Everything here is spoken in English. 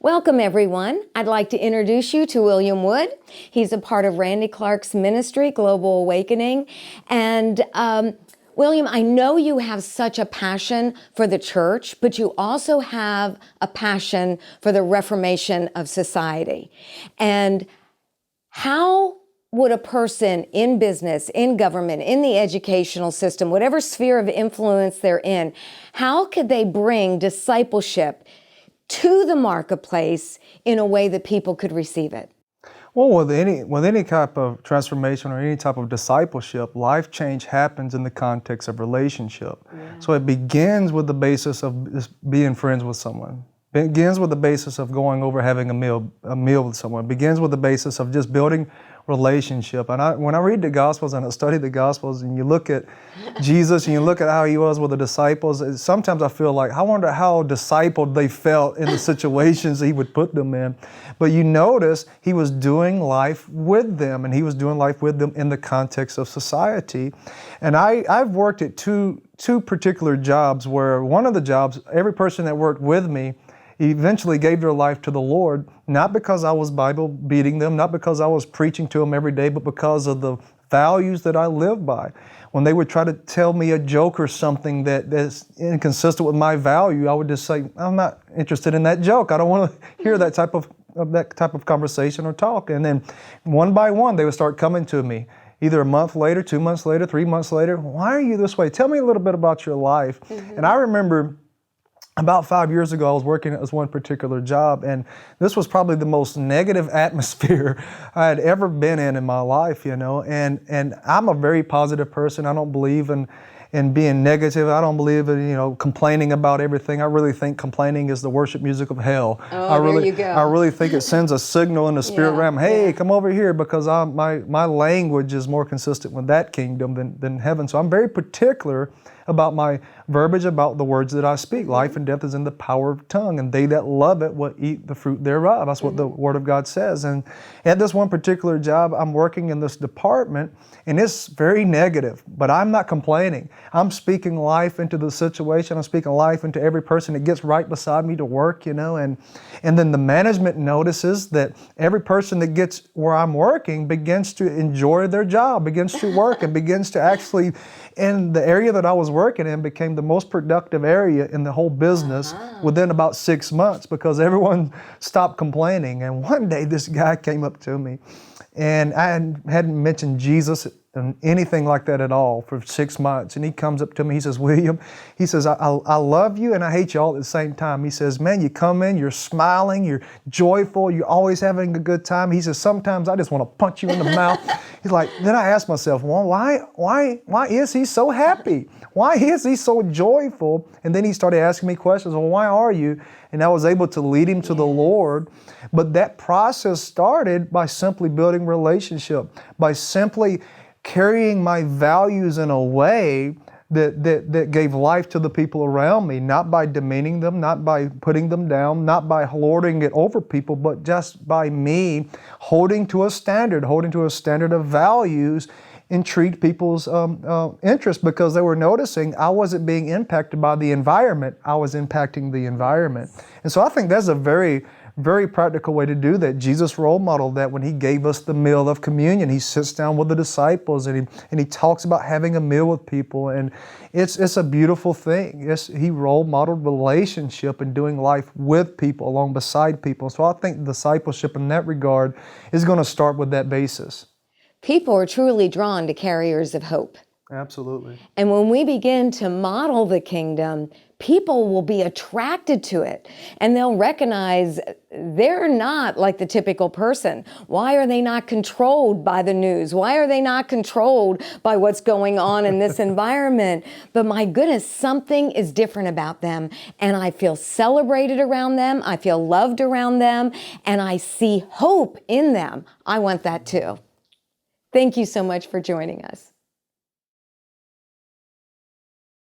Welcome, everyone. I'd like to introduce you to William Wood. He's a part of Randy Clark's ministry, Global Awakening. And William, I know you have such a passion for the church, but you also have a passion for the reformation of society. And how would a person in business, in government, in the educational system, whatever sphere of influence they're in, how could they bring discipleship to the marketplace in a way that people could receive it? Well, with any type of transformation or any type of discipleship, life change happens in the context of relationship. Yeah. So it begins with the basis of just being friends with someone. It begins with the basis of going over having a meal with someone. It begins with the basis of just building relationship. And when I read the Gospels and I study the Gospels and you look at Jesus and you look at how he was with the disciples, sometimes I feel like, I wonder how discipled they felt in the situations he would put them in. But you notice he was doing life with them, and he was doing life with them in the context of society. And I've worked at two particular jobs where one of the jobs, every person that worked with me eventually gave their life to the Lord, not because I was Bible beating them, not because I was preaching to them every day, but because of the values that I live by. When they would try to tell me a joke or something that's inconsistent with my value, I would just say, I'm not interested in that joke. I don't want to hear that type of conversation or talk. And then one by one, they would start coming to me. Either a month later, 2 months later, 3 months later. Why are you this way? Tell me a little bit about your life. Mm-hmm. And I remember about 5 years ago, I was working at this one particular job, and this was probably the most negative atmosphere I had ever been in my life, you know. And I'm a very positive person. I don't believe in being negative. I don't believe in, complaining about everything. I really think complaining is the worship music of hell. Oh, there you go. I really think it sends a signal in the spirit realm. Hey, come over here, because my language is more consistent with that kingdom than heaven. So I'm very particular about my verbiage, about the words that I speak. Mm-hmm. Life and death is in the power of tongue, and they that love it will eat the fruit thereof. That's what the Word of God says. And at this one particular job, I'm working in this department, and it's very negative, but I'm not complaining. I'm speaking life into the situation. I'm speaking life into every person that gets right beside me to work, and then the management notices that every person that gets where I'm working begins to enjoy their job, begins to work, and begins to actually, in the area that I was working in, became the most productive area in the whole business within about 6 months, because everyone stopped complaining. And one day this guy came up to me, and I hadn't mentioned Jesus and anything like that at all for 6 months. And he comes up to me, he says, William, he says, I love you and I hate you all at the same time. He says, man, you come in, you're smiling, you're joyful, you're always having a good time. He says, sometimes I just want to punch you in the mouth. He's like, then I asked myself, well, why is he so happy? Why is he so joyful? And then he started asking me questions. Well, why are you? And I was able to lead him to the Lord. But that process started by simply building relationship, by simply carrying my values in a way that gave life to the people around me, not by demeaning them, not by putting them down, not by lording it over people, but just by me holding to a standard of values and treat people's interest, because they were noticing I wasn't being impacted by the environment, I was impacting the environment. And so I think that's a very, very practical way to do that. Jesus role modeled that when he gave us the meal of communion. He sits down with the disciples and he talks about having a meal with people, and it's a beautiful thing. He role modeled relationship and doing life with people, along beside people. So I think discipleship in that regard is going to start with that basis. People are truly drawn to carriers of hope. Absolutely. And when we begin to model the kingdom, people will be attracted to it, and they'll recognize they're not like the typical person. Why are they not controlled by the news? Why are they not controlled by what's going on in this environment? But my goodness, something is different about them, and I feel celebrated around them. I feel loved around them, and I see hope in them. I want that too. Thank you so much for joining us.